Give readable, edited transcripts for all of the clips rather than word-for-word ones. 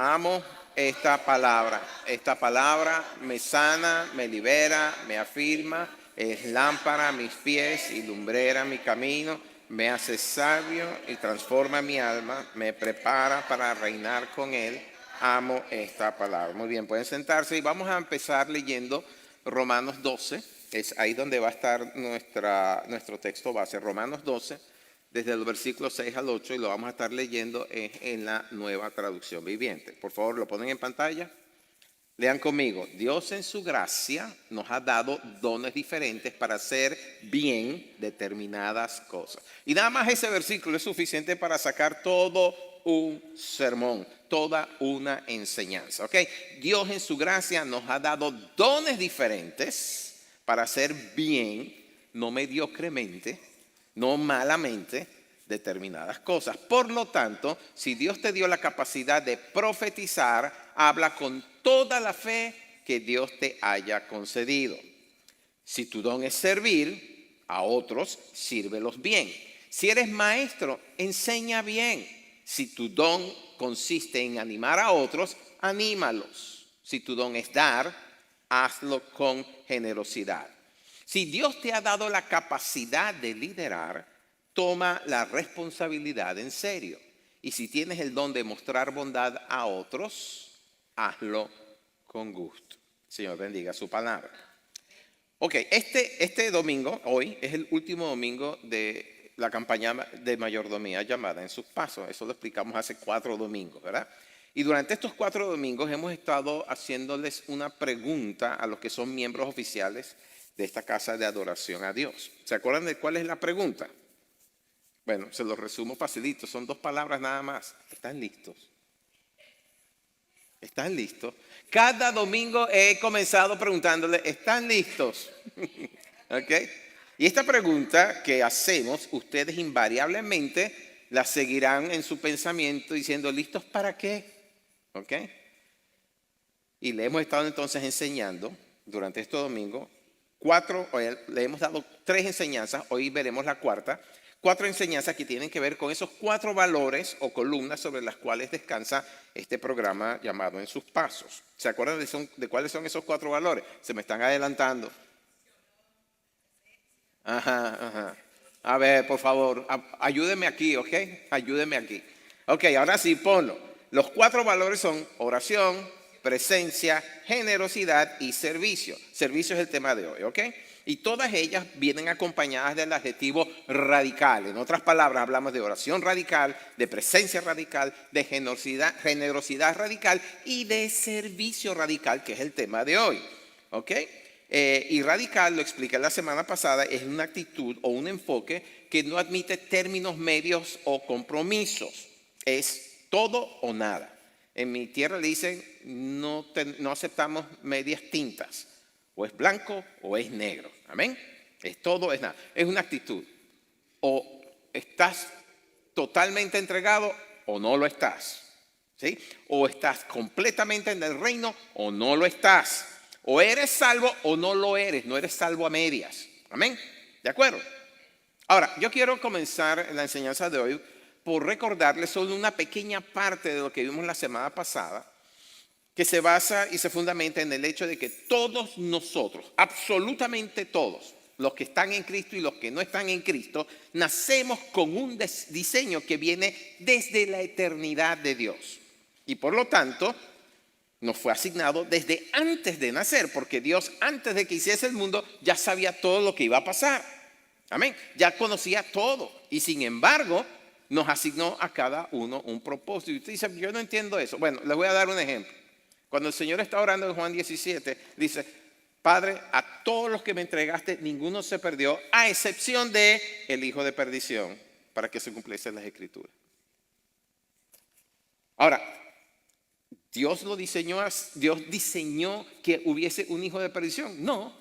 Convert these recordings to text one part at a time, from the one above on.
Amo esta palabra. Esta palabra me sana, me libera, me afirma, es lámpara a mis pies y lumbrera mi camino, me hace sabio y transforma mi alma, me prepara para reinar con Él. Amo esta palabra. Muy bien, pueden sentarse y vamos a empezar leyendo Romanos 12. Es ahí donde va a estar nuestro texto base, Romanos 12. Desde el versículo 6 al 8 y lo vamos a estar leyendo en la Nueva Traducción Viviente. Por favor, lo ponen en pantalla. Lean conmigo. Dios en su gracia nos ha dado dones diferentes para hacer bien determinadas cosas. Y nada más ese versículo es suficiente para sacar todo un sermón, toda una enseñanza. ¿Ok? Dios en su gracia nos ha dado dones diferentes para hacer bien, no mediocremente, no malamente, determinadas cosas. Por lo tanto, si Dios te dio la capacidad de profetizar, habla con toda la fe que Dios te haya concedido. Si tu don es servir a otros, sírvelos bien. Si eres maestro, enseña bien. Si tu don consiste en animar a otros, anímalos. Si tu don es dar, hazlo con generosidad. Si Dios te ha dado la capacidad de liderar, toma la responsabilidad en serio. Y si tienes el don de mostrar bondad a otros, hazlo con gusto. Señor, bendiga su palabra. Ok, este domingo, hoy, es el último domingo de la campaña de mayordomía llamada En sus pasos. Eso lo explicamos hace 4 domingos, ¿verdad? Y durante estos 4 domingos hemos estado haciéndoles una pregunta a los que son miembros oficiales de esta casa de adoración a Dios. ¿Se acuerdan de cuál es la pregunta? Bueno, se lo resumo facilito, son 2 palabras nada más. ¿Están listos? ¿Están listos? Cada domingo he comenzado preguntándole, ¿están listos? ¿Ok? Y esta pregunta que hacemos, ustedes invariablemente la seguirán en su pensamiento diciendo, ¿listos para qué? ¿Ok? Y le hemos estado entonces enseñando durante este domingo le hemos dado 3 enseñanzas, hoy veremos la 4ª, 4 enseñanzas que tienen que ver con esos 4 valores o columnas sobre las cuales descansa este programa llamado En sus pasos. ¿Se acuerdan de cuáles son esos 4 valores? Se me están adelantando. Ajá. A ver, por favor, ayúdenme aquí, ¿ok? Ayúdenme aquí. Ok, ahora sí, ponlo. Los 4 valores son oración, presencia, generosidad y servicio. Servicio es el tema de hoy, ¿ok? Y todas ellas vienen acompañadas del adjetivo radical. En otras palabras, hablamos de oración radical, de presencia radical, de generosidad radical y de servicio radical, que es el tema de hoy, ¿ok? Y radical, lo expliqué la semana pasada, es una actitud o un enfoque que no admite términos medios o compromisos. Es todo o nada. En mi tierra le dicen, no aceptamos medias tintas. O es blanco o es negro. Amén. Es todo o es nada. Es una actitud. O estás totalmente entregado o no lo estás. ¿Sí? O estás completamente en el reino o no lo estás. O eres salvo o no lo eres. No eres salvo a medias. Amén. ¿De acuerdo? Ahora, yo quiero comenzar la enseñanza de hoy por recordarles solo una pequeña parte de lo que vimos la semana pasada, que se basa y se fundamenta en el hecho de que todos nosotros, absolutamente todos, los que están en Cristo y los que no están en Cristo, nacemos con un diseño que viene desde la eternidad de Dios. Y por lo tanto, nos fue asignado desde antes de nacer, porque Dios antes de que hiciese el mundo ya sabía todo lo que iba a pasar. Amén. Ya conocía todo. Y sin embargo, nos asignó a cada uno un propósito. Y usted dice, yo no entiendo eso. Bueno, les voy a dar un ejemplo. Cuando el Señor está orando en Juan 17, dice, Padre, a todos los que me entregaste, ninguno se perdió, a excepción de el hijo de perdición, para que se cumpliesen las escrituras. Ahora, Dios diseñó que hubiese un hijo de perdición. No,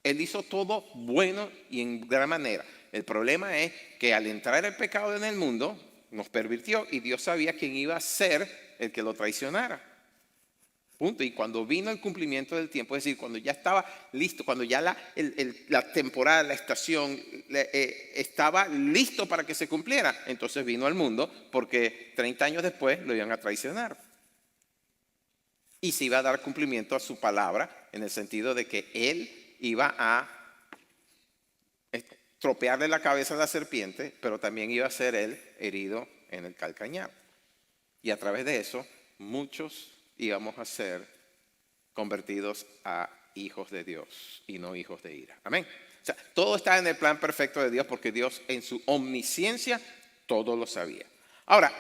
Él hizo todo bueno y en gran manera. El problema es que al entrar el pecado en el mundo, nos pervirtió y Dios sabía quién iba a ser el que lo traicionara. Punto. Y cuando vino el cumplimiento del tiempo, es decir, cuando ya estaba listo, cuando ya la temporada, la estación estaba listo para que se cumpliera, entonces vino al mundo porque 30 años después lo iban a traicionar. y se iba a dar cumplimiento a su palabra, en el sentido de que él iba a tropearle la cabeza a la serpiente, pero también iba a ser él herido en el calcañar. Y a través de eso, muchos íbamos a ser convertidos a hijos de Dios y no hijos de ira. Amén. O sea, todo está en el plan perfecto de Dios, porque Dios en su omnisciencia todo lo sabía. Ahora,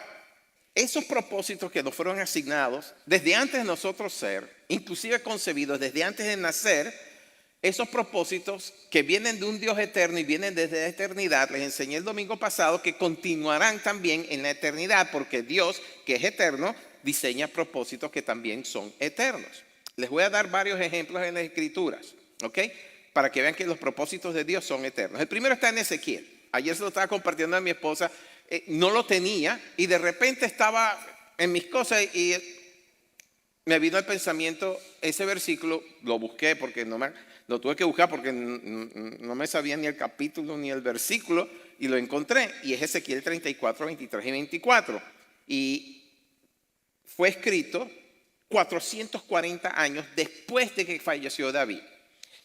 esos propósitos que nos fueron asignados desde antes de nosotros ser, inclusive concebidos desde antes de nacer, esos propósitos que vienen de un Dios eterno y vienen desde la eternidad, les enseñé el domingo pasado que continuarán también en la eternidad, porque Dios, que es eterno, diseña propósitos que también son eternos. Les voy a dar varios ejemplos en las Escrituras, ¿ok? Para que vean que los propósitos de Dios son eternos. El primero está en Ezequiel. Ayer se lo estaba compartiendo a mi esposa. No lo tenía y de repente estaba en mis cosas y me vino el pensamiento ese versículo. Lo busqué porque lo tuve que buscar porque no me sabía ni el capítulo ni el versículo, y lo encontré, y es Ezequiel 34, 23 y 24. Y fue escrito 440 años después de que falleció David.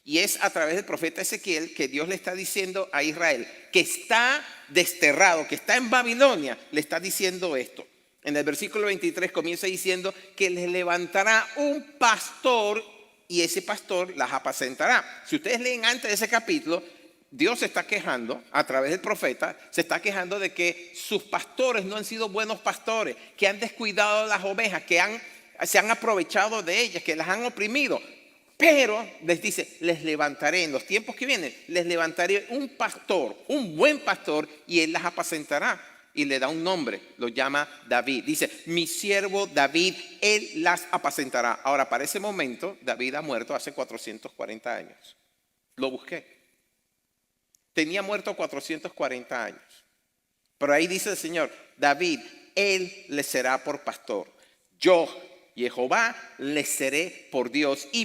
Y es a través del profeta Ezequiel que Dios le está diciendo a Israel, que está desterrado, que está en Babilonia, le está diciendo esto. En el versículo 23 comienza diciendo que les levantará un pastor y ese pastor las apacentará. Si ustedes leen antes de ese capítulo, Dios se está quejando a través del profeta, se está quejando de que sus pastores no han sido buenos pastores, que han descuidado las ovejas, que se han aprovechado de ellas, que las han oprimido. Pero les dice, les levantaré en los tiempos que vienen, les levantaré un pastor, un buen pastor, y él las apacentará. Y le da un nombre, lo llama David. Dice, mi siervo David, él las apacentará. Ahora, para ese momento, David ha muerto hace 440 años. Lo busqué. Tenía muerto 440 años. Pero ahí dice el Señor, David, él le será por pastor. Yo, Jehová, le seré por Dios. Y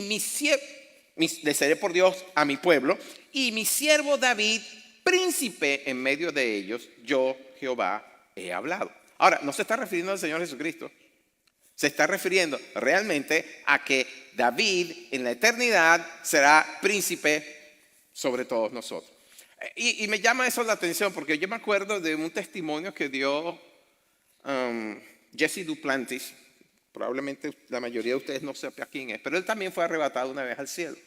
le seré por Dios a mi pueblo. Y mi siervo David, príncipe en medio de ellos, yo, Jehová, he hablado. Ahora, no se está refiriendo al Señor Jesucristo. Se está refiriendo realmente a que David en la eternidad será príncipe sobre todos nosotros. Y me llama eso la atención porque yo me acuerdo de un testimonio que dio Jesse Duplantis. Probablemente la mayoría de ustedes no sepa quién es, pero él también fue arrebatado una vez al cielo.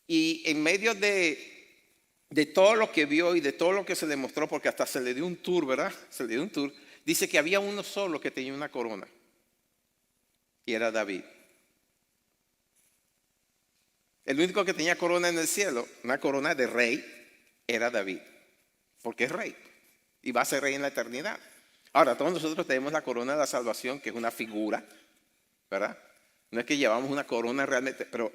Y en medio de todo lo que vio y de todo lo que se le mostró, porque hasta se le dio un tour, ¿verdad? Se le dio un tour. Dice que había uno solo que tenía una corona. Y era David. El único que tenía corona en el cielo, una corona de rey, era David. Porque es rey. Y va a ser rey en la eternidad. Ahora, todos nosotros tenemos la corona de la salvación, que es una figura, ¿verdad? No es que llevamos una corona realmente, pero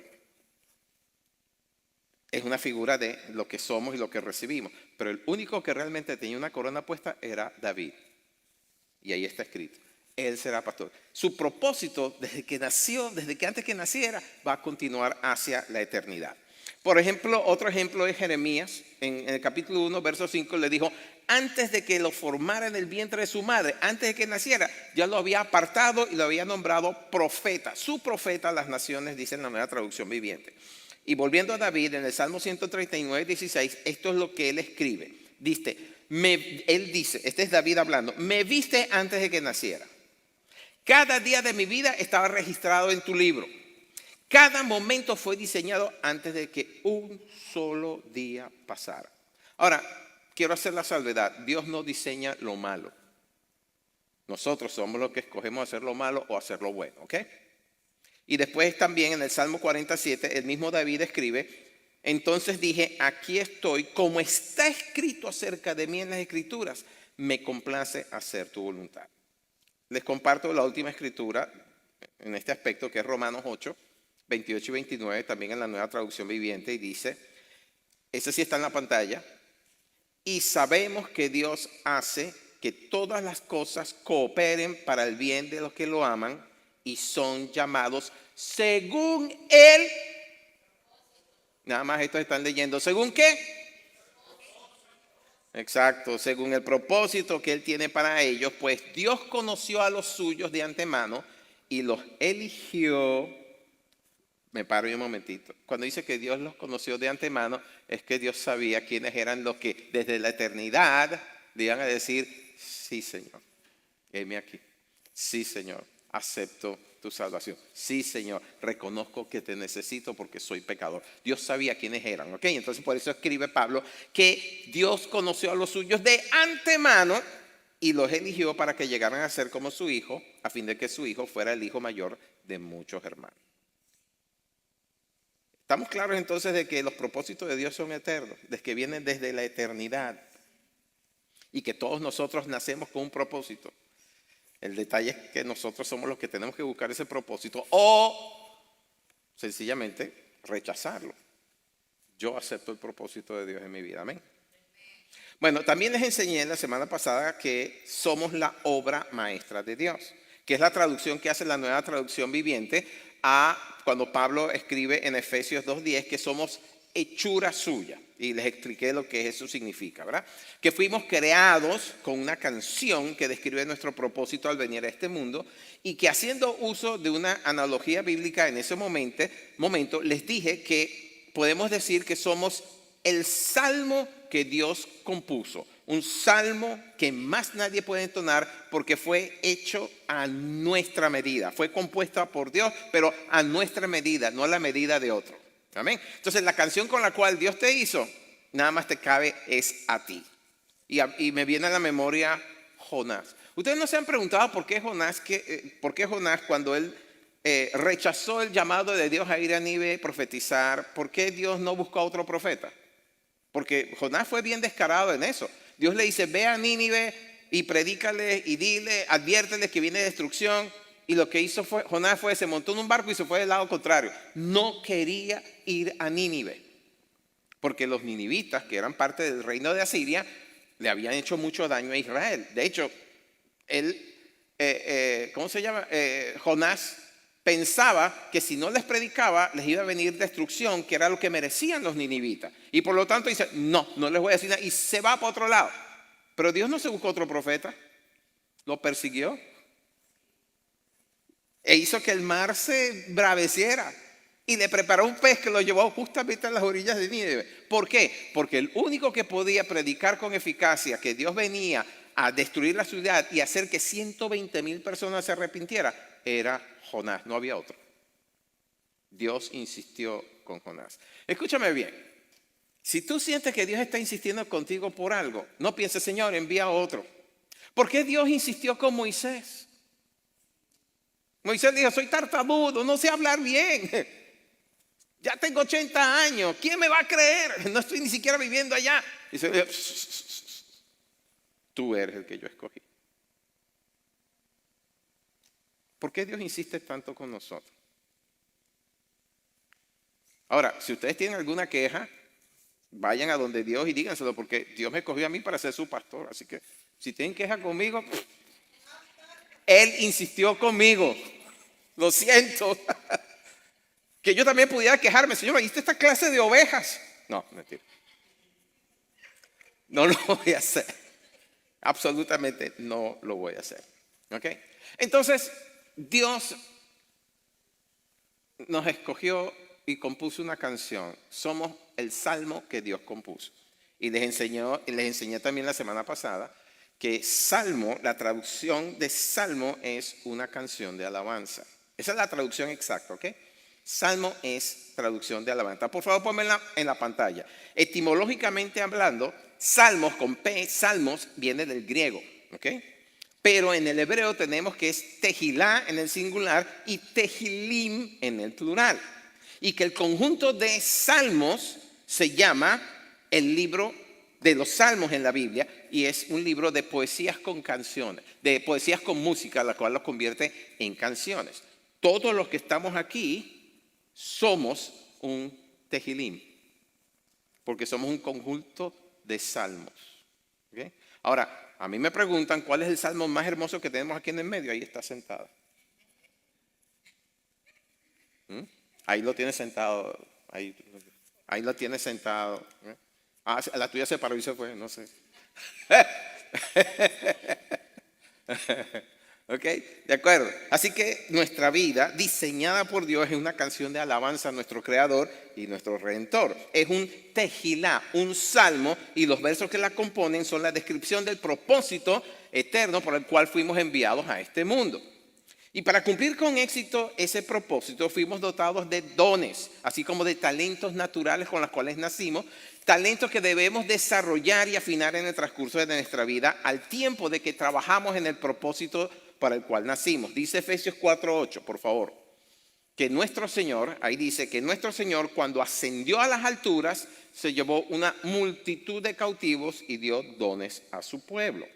es una figura de lo que somos y lo que recibimos. Pero el único que realmente tenía una corona puesta era David. Y ahí está escrito. Él será pastor. Su propósito desde que nació, desde que antes que naciera, va a continuar hacia la eternidad. Por ejemplo, otro ejemplo es Jeremías. En el capítulo 1, verso 5, le dijo, antes de que lo formara en el vientre de su madre, antes de que naciera, ya lo había apartado y lo había nombrado profeta. Su profeta a las naciones, dice en la Nueva Traducción Viviente. Y volviendo a David, en el Salmo 139, 16, esto es lo que él escribe. Él dice, este es David hablando, me viste antes de que naciera. Cada día de mi vida estaba registrado en tu libro. Cada momento fue diseñado antes de que un solo día pasara. Ahora, quiero hacer la salvedad. Dios no diseña lo malo. Nosotros somos los que escogemos hacer lo malo o hacer lo bueno, ¿ok? Y después también en el Salmo 47, el mismo David escribe, entonces dije, aquí estoy, como está escrito acerca de mí en las Escrituras, me complace hacer tu voluntad. Les comparto la última escritura en este aspecto, que es Romanos 8, 28 y 29, también en la Nueva Traducción Viviente, y dice, ese sí está en la pantalla, y sabemos que Dios hace que todas las cosas cooperen para el bien de los que lo aman y son llamados según Él. Nada más estos están leyendo, ¿según qué? Exacto, según el propósito que Él tiene para ellos, pues Dios conoció a los suyos de antemano y los eligió. Me paro un momentito. Cuando dice que Dios los conoció de antemano, es que Dios sabía quiénes eran los que desde la eternidad le iban a decir, sí, Señor, heme aquí. Sí, Señor, acepto tu salvación. Sí, Señor, reconozco que te necesito porque soy pecador. Dios sabía quiénes eran, ¿ok? Entonces por eso escribe Pablo que Dios conoció a los suyos de antemano y los eligió para que llegaran a ser como su hijo, a fin de que su hijo fuera el hijo mayor de muchos hermanos. Estamos claros entonces de que los propósitos de Dios son eternos, de que vienen desde la eternidad y que todos nosotros nacemos con un propósito. El detalle es que nosotros somos los que tenemos que buscar ese propósito o sencillamente rechazarlo. Yo acepto el propósito de Dios en mi vida, amén. Bueno, también les enseñé la semana pasada que somos la obra maestra de Dios, que es la traducción que hace la Nueva Traducción Viviente a cuando Pablo escribe en Efesios 2:10 que somos hechura suya. Y les expliqué lo que eso significa, ¿verdad? Que fuimos creados con una canción que describe nuestro propósito al venir a este mundo y que haciendo uso de una analogía bíblica en ese momento les dije que podemos decir que somos el salmo que Dios compuso. Un salmo que más nadie puede entonar porque fue hecho a nuestra medida. Fue compuesta por Dios, pero a nuestra medida, no a la medida de otro. Amén. Entonces la canción con la cual Dios te hizo, nada más te cabe es a ti. Y me viene a la memoria Jonás. Ustedes no se han preguntado por qué Jonás cuando él rechazó el llamado de Dios a ir a Nínive a profetizar, ¿por qué Dios no buscó a otro profeta? Porque Jonás fue bien descarado en eso. Dios le dice, ve a Nínive y predícale y dile, adviérteles que viene destrucción. Y lo que hizo Jonás se montó en un barco y se fue del lado contrario. No quería ir a Nínive. Porque los ninivitas, que eran parte del reino de Asiria, le habían hecho mucho daño a Israel. De hecho, Jonás pensaba que si no les predicaba, les iba a venir destrucción, que era lo que merecían los ninivitas. Y por lo tanto dice, no les voy a decir nada. Y se va para otro lado. Pero Dios no se buscó otro profeta. Lo persiguió. E hizo que el mar se braveciera. Y le preparó un pez que lo llevó justamente a las orillas de Nínive. ¿Por qué? Porque el único que podía predicar con eficacia que Dios venía a destruir la ciudad y hacer que 120,000 personas se arrepintieran era Jonás, no había otro. Dios insistió con Jonás. Escúchame bien, si tú sientes que Dios está insistiendo contigo por algo, no pienses, Señor, envía a otro. ¿Por qué Dios insistió con Moisés? Moisés dijo, soy tartamudo, no sé hablar bien. Ya tengo 80 años, ¿quién me va a creer? No estoy ni siquiera viviendo allá. Dice, tú eres el que yo escogí. ¿Por qué Dios insiste tanto con nosotros? Ahora, si ustedes tienen alguna queja, vayan a donde Dios y díganselo, porque Dios me escogió a mí para ser su pastor. Así que si tienen queja conmigo, Él insistió conmigo. Lo siento. Que yo también pudiera quejarme, Señor, ¿me diste esta clase de ovejas? No, mentira. No lo voy a hacer. Absolutamente no lo voy a hacer. ¿Ok? Entonces, Dios nos escogió y compuso una canción. Somos el salmo que Dios compuso. Y les enseñé también la semana pasada que salmo, la traducción de salmo es una canción de alabanza. Esa es la traducción exacta, ¿ok? Salmo es traducción de alabanza. Por favor, pónmela en la pantalla. Etimológicamente hablando, salmos con P, salmos, viene del griego, ¿ok? Pero en el hebreo tenemos que es tejilá en el singular y tejilim en el plural. Y que el conjunto de salmos se llama el libro de los salmos en la Biblia y es un libro de poesías con canciones, de poesías con música, la cual los convierte en canciones. Todos los que estamos aquí somos un tejilim, porque somos un conjunto de salmos. ¿Okay? Ahora, a mí me preguntan cuál es el salmo más hermoso que tenemos aquí en el medio. Ahí está sentado. Ahí lo tiene sentado. Ahí lo tiene sentado. Ah, la tuya se paró y se fue, no sé. ¿Ok? De acuerdo. Así que nuestra vida, diseñada por Dios, es una canción de alabanza a nuestro Creador y nuestro Redentor. Es un tejilá, un salmo, y los versos que la componen son la descripción del propósito eterno por el cual fuimos enviados a este mundo. Y para cumplir con éxito ese propósito fuimos dotados de dones, así como de talentos naturales con los cuales nacimos, talentos que debemos desarrollar y afinar en el transcurso de nuestra vida al tiempo de que trabajamos en el propósito para el cual nacimos. Dice Efesios 4:8, por favor, que nuestro Señor, ahí dice que nuestro Señor cuando ascendió a las alturas se llevó una multitud de cautivos y dio dones a su pueblo.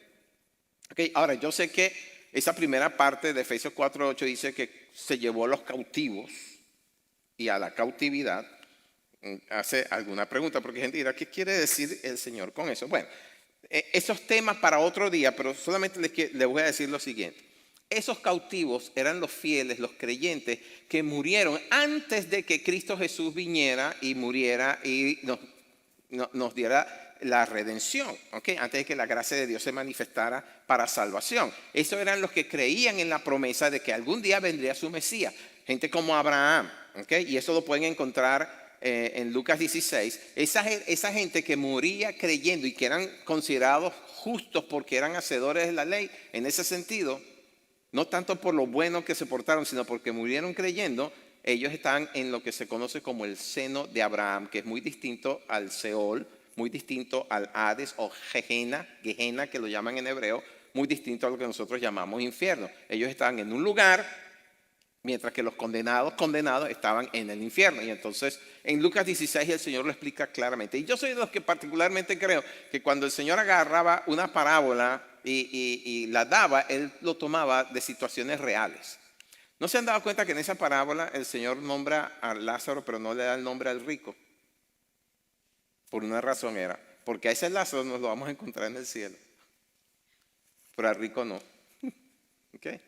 Okay, ahora yo sé que esa primera parte de Efesios 4:8 dice que se llevó a los cautivos y a la cautividad. Hace alguna pregunta, porque gente dirá, ¿qué quiere decir el Señor con eso? Bueno, esos temas para otro día, pero solamente les voy a decir lo siguiente. Esos cautivos eran los fieles, los creyentes que murieron antes de que Cristo Jesús viniera y muriera y nos diera la redención, ¿okay? Antes de que la gracia de Dios se manifestara para salvación. Esos eran los que creían en la promesa de que algún día vendría su Mesías. Gente como Abraham, ¿okay? Y eso lo pueden encontrar en Lucas 16. Esa gente que moría creyendo y que eran considerados justos porque eran hacedores de la ley, en ese sentido, no tanto por lo bueno que se portaron, sino porque murieron creyendo, ellos están en lo que se conoce como el seno de Abraham, que es muy distinto al Seol, muy distinto al Hades o Gehenna, que lo llaman en hebreo, muy distinto a lo que nosotros llamamos infierno. Ellos estaban en un lugar, mientras que los condenados estaban en el infierno. Y entonces en Lucas 16 el Señor lo explica claramente. Y yo soy de los que particularmente creo que cuando el Señor agarraba una parábola y la daba, Él lo tomaba de situaciones reales. ¿No se han dado cuenta que en esa parábola el Señor nombra a Lázaro, pero no le da el nombre al rico? Por una razón era, porque a ese Lázaro nos lo vamos a encontrar en el cielo, pero al rico no. ¿Okay?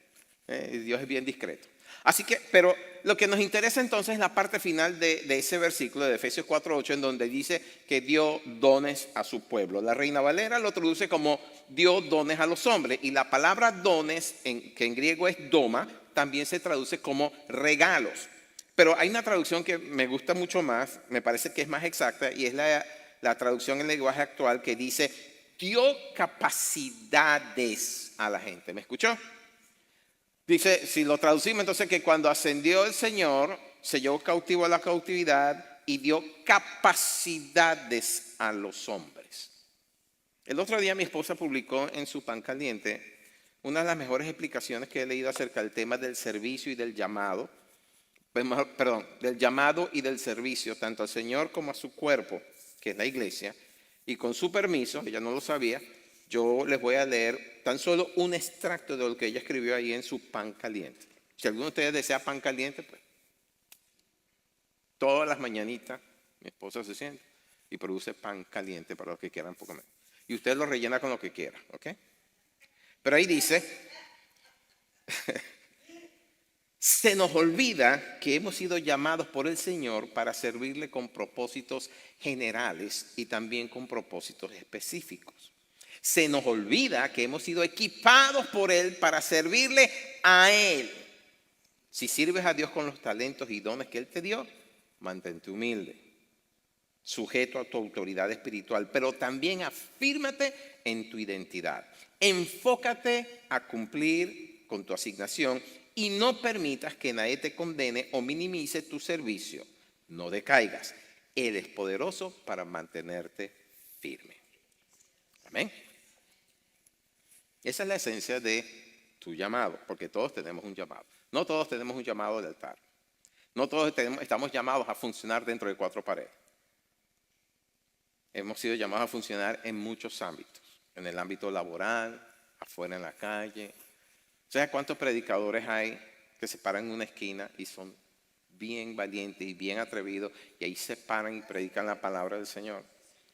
Dios es bien discreto. Así que, pero lo que nos interesa entonces es la parte final de ese versículo de Efesios 4:8, en donde dice que dio dones a su pueblo. La Reina Valera lo traduce como dio dones a los hombres, y la palabra dones, que en griego es doma, también se traduce como regalos. Pero hay una traducción que me gusta mucho más, me parece que es más exacta, y es la traducción en lenguaje actual que dice, dio capacidades a la gente. ¿Me escuchó? Dice, si lo traducimos, entonces que cuando ascendió el Señor, se llevó cautivo a la cautividad y dio capacidades a los hombres. El otro día mi esposa publicó en su Pan Caliente una de las mejores explicaciones que he leído acerca del tema del servicio y del llamado. Perdón, del llamado y del servicio, tanto al Señor como a su cuerpo, que es la iglesia. Y con su permiso, ella no lo sabía, yo les voy a leer tan solo un extracto de lo que ella escribió ahí en su Pan Caliente. Si alguno de ustedes desea pan caliente, pues todas las mañanitas mi esposa se sienta y produce pan caliente para los que quieran comer. Y usted lo rellena con lo que quiera, ¿ok? Pero ahí dice, se nos olvida que hemos sido llamados por el Señor para servirle con propósitos generales y también con propósitos específicos. Se nos olvida que hemos sido equipados por Él para servirle a Él. Si sirves a Dios con los talentos y dones que Él te dio, mantente humilde, sujeto a tu autoridad espiritual, pero también afírmate en tu identidad. Enfócate a cumplir con tu asignación y no permitas que nadie te condene o minimice tu servicio. No decaigas. Él es poderoso para mantenerte firme. Amén. Esa es la esencia de tu llamado, porque todos tenemos un llamado. No todos tenemos un llamado de altar. No todos estamos llamados a funcionar dentro de cuatro paredes. Hemos sido llamados a funcionar en muchos ámbitos. En el ámbito laboral, afuera en la calle. ¿Sabes cuántos predicadores hay que se paran en una esquina y son bien valientes y bien atrevidos y ahí se paran y predican la palabra del Señor?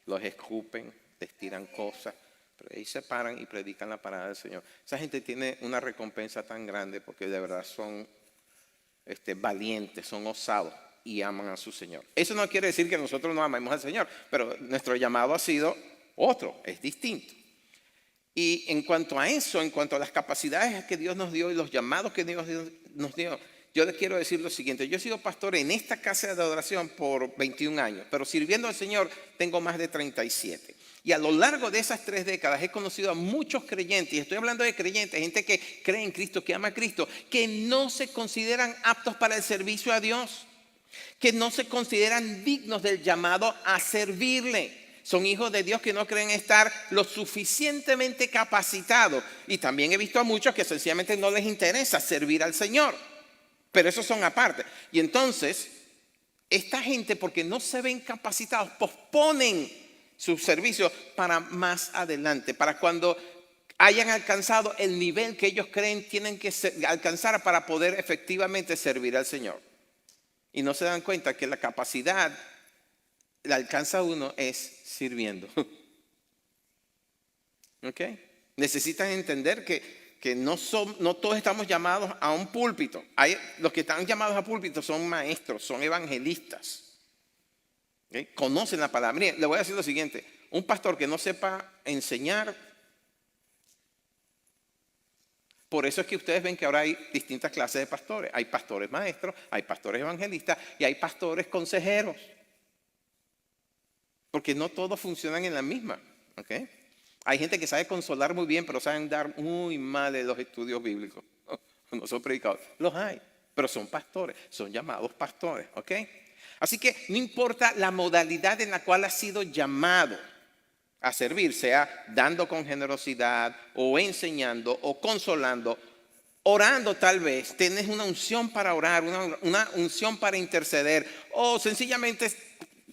Los escupen, les tiran cosas, pero ahí se paran y predican la palabra del Señor. Esa gente tiene una recompensa tan grande porque de verdad son valientes, son osados y aman a su Señor. Eso no quiere decir que nosotros no amemos al Señor, pero nuestro llamado ha sido otro, es distinto. Y en cuanto a eso, en cuanto a las capacidades que Dios nos dio y los llamados que Dios nos dio, yo les quiero decir lo siguiente. Yo he sido pastor en esta casa de adoración por 21 años, pero sirviendo al Señor tengo más de 37. Y a lo largo de esas 3 décadas he conocido a muchos creyentes, y estoy hablando de creyentes, gente que cree en Cristo, que ama a Cristo, que no se consideran aptos para el servicio a Dios, que no se consideran dignos del llamado a servirle. Son hijos de Dios que no creen estar lo suficientemente capacitados. Y también he visto a muchos que sencillamente no les interesa servir al Señor. Pero esos son aparte. Y entonces, esta gente, porque no se ven capacitados, posponen su servicio para más adelante, para cuando hayan alcanzado el nivel que ellos creen tienen que alcanzar para poder efectivamente servir al Señor. Y no se dan cuenta que la capacidad la alcanza uno es sirviendo. ¿Ok? Necesitan entender que no todos estamos llamados a un púlpito. Los que están llamados a púlpito son maestros, son evangelistas. ¿Okay? Conocen la palabra. Mire, le voy a decir lo siguiente. Un pastor que no sepa enseñar, por eso es que ustedes ven que ahora hay distintas clases de pastores. Hay pastores maestros, hay pastores evangelistas y hay pastores consejeros. Porque no todos funcionan en la misma. ¿Okay? Hay gente que sabe consolar muy bien, pero saben dar muy mal en los estudios bíblicos. No son predicadores. Los hay, pero son pastores, son llamados pastores. ¿Ok? Así que no importa la modalidad en la cual has sido llamado a servir, sea dando con generosidad o enseñando o consolando, orando tal vez, tienes una unción para orar, una unción para interceder o sencillamente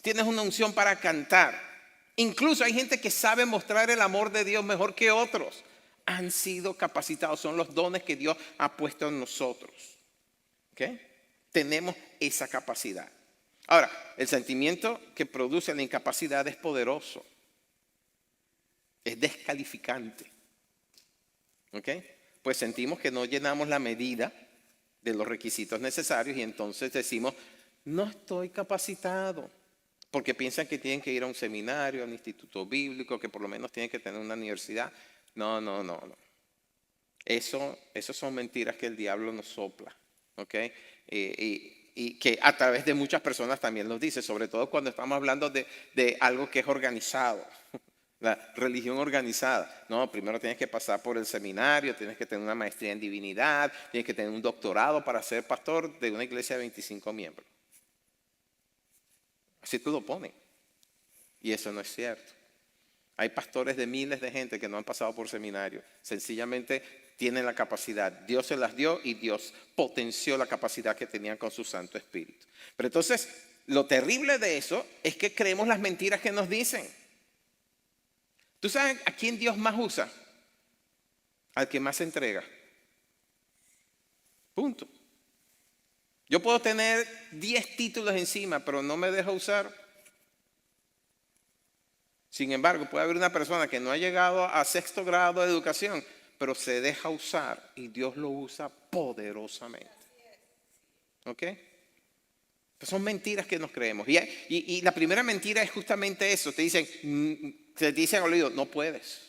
tienes una unción para cantar. Incluso hay gente que sabe mostrar el amor de Dios mejor que otros. Han sido capacitados, son los dones que Dios ha puesto en nosotros. ¿Okay? Tenemos esa capacidad. Ahora, el sentimiento que produce la incapacidad es poderoso. Es descalificante. ¿Ok? Pues sentimos que no llenamos la medida de los requisitos necesarios y entonces decimos, no estoy capacitado. Porque piensan que tienen que ir a un seminario, a un instituto bíblico, que por lo menos tienen que tener una universidad. No. Eso son mentiras que el diablo nos sopla. ¿Ok? Y que a través de muchas personas también los dice, sobre todo cuando estamos hablando de algo que es organizado. La religión organizada. No, primero tienes que pasar por el seminario, tienes que tener una maestría en divinidad, tienes que tener un doctorado para ser pastor de una iglesia de 25 miembros. Así tú lo pones. Y eso no es cierto. Hay pastores de miles de gente que no han pasado por seminario. Sencillamente tienen la capacidad. Dios se las dio y Dios potenció la capacidad que tenían con su Santo Espíritu. Pero entonces, lo terrible de eso es que creemos las mentiras que nos dicen. ¿Tú sabes a quién Dios más usa? Al que más se entrega. Punto. Yo puedo tener 10 títulos encima, pero no me deja usar. Sin embargo, puede haber una persona que no ha llegado a 6º grado de educación, pero se deja usar y Dios lo usa poderosamente. ¿Ok? Pues son mentiras que nos creemos. Y la primera mentira es justamente eso. Te dicen al oído, no puedes.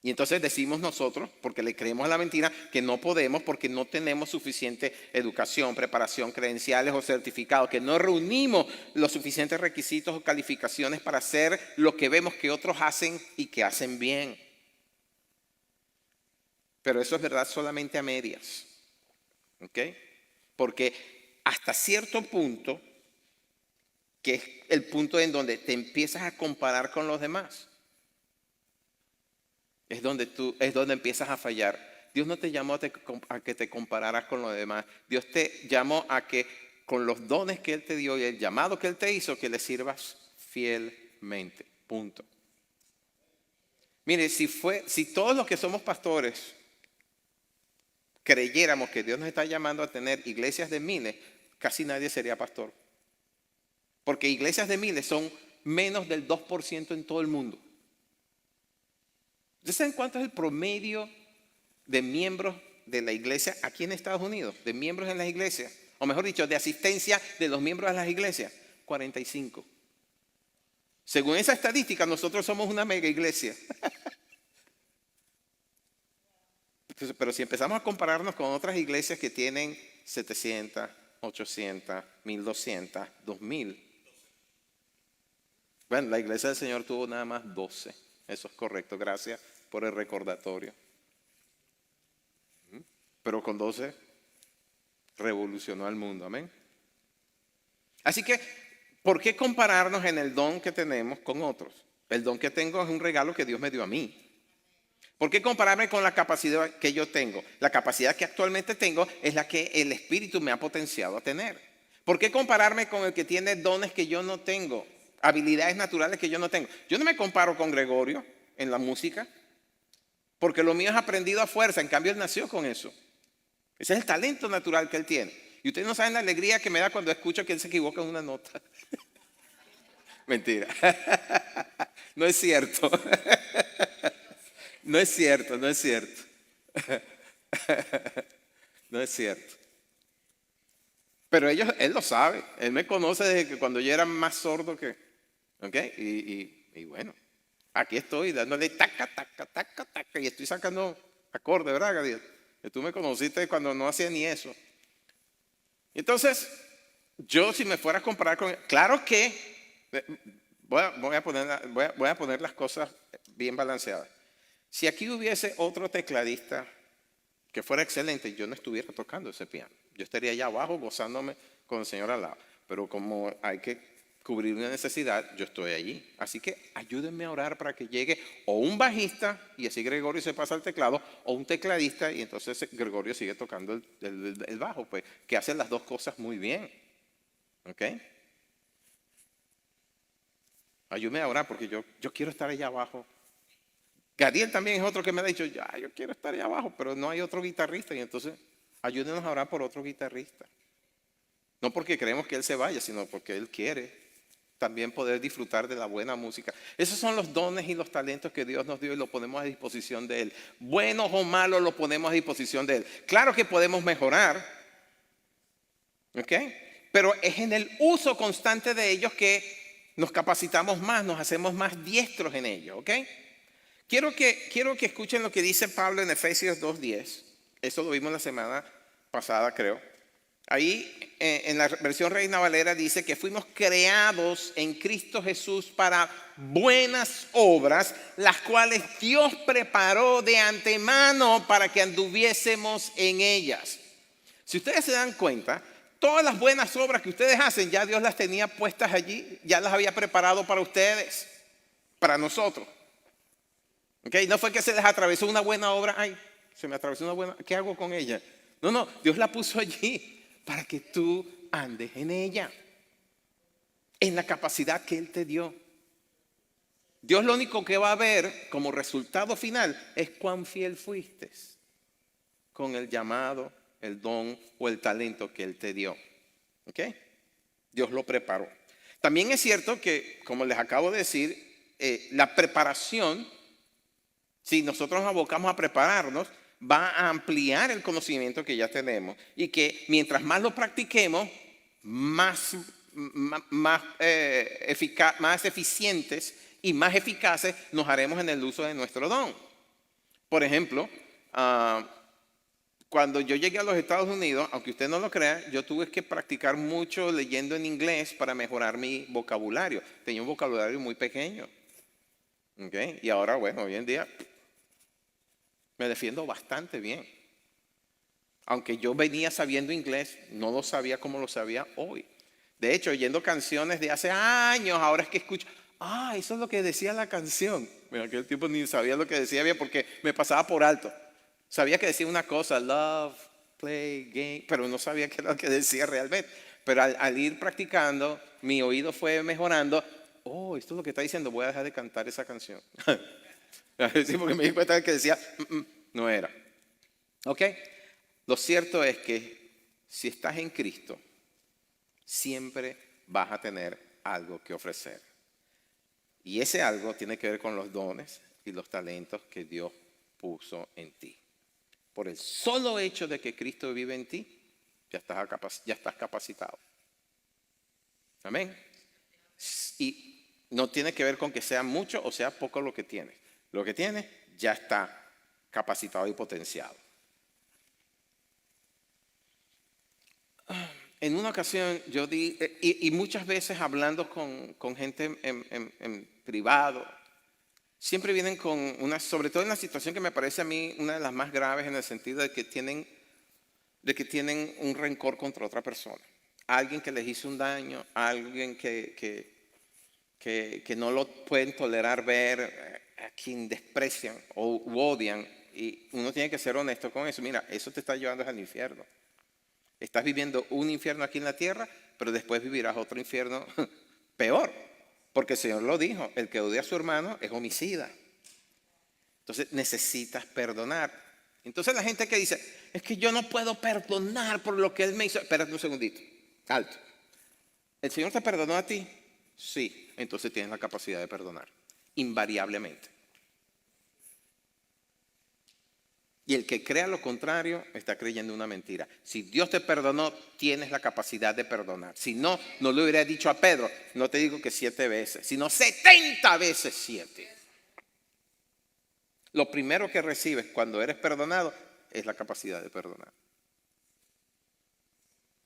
Y entonces decimos nosotros, porque le creemos a la mentira, que no podemos porque no tenemos suficiente educación, preparación, credenciales o certificados, que no reunimos los suficientes requisitos o calificaciones para hacer lo que vemos que otros hacen y que hacen bien. Pero eso es verdad solamente a medias. ¿Ok? Porque hasta cierto punto, que es el punto en donde te empiezas a comparar con los demás, es donde empiezas a fallar. Dios no te llamó a que te compararas con los demás. Dios te llamó a que con los dones que Él te dio y el llamado que Él te hizo, que le sirvas fielmente. Punto. Mire, si todos los que somos pastores creyéramos que Dios nos está llamando a tener iglesias de miles, casi nadie sería pastor. Porque iglesias de miles son menos del 2% en todo el mundo. ¿Ustedes saben cuánto es el promedio de miembros de la iglesia aquí en Estados Unidos? De miembros en las iglesias, o mejor dicho, de asistencia de los miembros de las iglesias. 45. Según esa estadística, nosotros somos una mega iglesia. Pero si empezamos a compararnos con otras iglesias que tienen 700, 800, 1200, 2000. Bueno, la iglesia del Señor tuvo nada más 12. Eso es correcto, gracias por el recordatorio. Pero con 12 revolucionó al mundo, amén. Así que, ¿por qué compararnos en el don que tenemos con otros? El don que tengo es un regalo que Dios me dio a mí. ¿Por qué compararme con la capacidad que yo tengo? La capacidad que actualmente tengo es la que el Espíritu me ha potenciado a tener. ¿Por qué compararme con el que tiene dones que yo no tengo? Habilidades naturales que yo no tengo. Yo no me comparo con Gregorio en la música, porque lo mío es aprendido a fuerza. En cambio, él nació con eso. Ese es el talento natural que él tiene. Y ustedes no saben la alegría que me da cuando escucho que él se equivoca en una nota. Mentira. No es cierto. No es cierto, no es cierto. No es cierto. Pero él lo sabe. Él me conoce desde que cuando yo era más sordo que... ¿Ok? Y bueno, aquí estoy dándole taca, taca, taca, taca. Y estoy sacando acordes, ¿verdad, Gadiel? Que tú me conociste cuando no hacía ni eso. Entonces, yo si me fuera a comparar con... Claro que... Voy a poner las cosas bien balanceadas. Si aquí hubiese otro tecladista que fuera excelente, yo no estuviera tocando ese piano. Yo estaría allá abajo gozándome con el Señor al lado. Pero como hay que cubrir una necesidad, yo estoy allí. Así que ayúdenme a orar para que llegue o un bajista y así Gregorio se pasa al teclado, o un tecladista y entonces Gregorio sigue tocando el bajo, pues que hacen las dos cosas muy bien. ¿Ok? Ayúdeme a orar porque yo quiero estar allá abajo. Gadiel también es otro que me ha dicho, ya, yo quiero estar allá abajo, pero no hay otro guitarrista. Y entonces, ayúdenos a orar por otro guitarrista. No porque queremos que él se vaya, sino porque él quiere también poder disfrutar de la buena música. Esos son los dones y los talentos que Dios nos dio y los ponemos a disposición de Él. Buenos o malos los ponemos a disposición de Él. Claro que podemos mejorar, ¿ok? Pero es en el uso constante de ellos que nos capacitamos más, nos hacemos más diestros en ellos, ¿ok? Quiero que escuchen lo que dice Pablo en Efesios 2:10. Eso lo vimos la semana pasada, creo. Ahí en la versión Reina Valera dice que fuimos creados en Cristo Jesús para buenas obras, las cuales Dios preparó de antemano para que anduviésemos en ellas. Si ustedes se dan cuenta, todas las buenas obras que ustedes hacen, ya Dios las tenía puestas allí, ya las había preparado para ustedes, para nosotros. ¿Okay? No fue que se les atravesó una buena obra, ay, se me atravesó una buena, ¿qué hago con ella? No, Dios la puso allí para que tú andes en ella, en la capacidad que Él te dio. Dios lo único que va a ver como resultado final es cuán fiel fuiste con el llamado, el don o el talento que Él te dio. ¿Ok? Dios lo preparó. También es cierto que, como les acabo de decir, la preparación, si nosotros nos abocamos a prepararnos, va a ampliar el conocimiento que ya tenemos y que mientras más lo practiquemos, más eficientes y más eficaces nos haremos en el uso de nuestro don. Por ejemplo, cuando yo llegué a los Estados Unidos, aunque usted no lo crea, yo tuve que practicar mucho leyendo en inglés para mejorar mi vocabulario. Tenía un vocabulario muy pequeño. ¿Okay? Y ahora, bueno, hoy en día me defiendo bastante bien. Aunque yo venía sabiendo inglés, no lo sabía como lo sabía hoy. De hecho, oyendo canciones de hace años, ahora es que escucho, eso es lo que decía la canción. En aquel tiempo ni sabía lo que decía bien porque me pasaba por alto. Sabía que decía una cosa, love, play, game, pero no sabía qué era lo que decía realmente. Pero al ir practicando, mi oído fue mejorando. Esto es lo que está diciendo, voy a dejar de cantar esa canción. Sí, porque me di cuenta de que decía, no era. ¿Ok? Lo cierto es que si estás en Cristo, siempre vas a tener algo que ofrecer. Y ese algo tiene que ver con los dones y los talentos que Dios puso en ti. Por el solo hecho de que Cristo vive en ti, ya estás capacitado. Amén. Y No tiene que ver con que sea mucho o sea poco lo que tienes. Lo que tienes ya está capacitado y potenciado. En una ocasión yo di, y muchas veces hablando con gente en privado, siempre vienen con una, sobre todo en la situación que me parece a mí una de las más graves en el sentido de que tienen un rencor contra otra persona. Alguien que les hizo un daño, alguien que no lo pueden tolerar ver, a quien desprecian o odian. Y uno tiene que ser honesto con eso. Mira, eso te está llevando al infierno. Estás viviendo un infierno aquí en la tierra, pero después vivirás otro infierno peor. Porque el Señor lo dijo, el que odia a su hermano es homicida. Entonces necesitas perdonar. Entonces la gente que dice, es que yo no puedo perdonar por lo que él me hizo. Espérate un segundito, alto. ¿El Señor te perdonó a ti? Sí, entonces tienes la capacidad de perdonar, invariablemente. Y el que crea lo contrario está creyendo una mentira. Si Dios te perdonó, tienes la capacidad de perdonar. Si no, no le hubiera dicho a Pedro, no te digo que 7 veces, sino 70 veces 7. Lo primero que recibes cuando eres perdonado es la capacidad de perdonar.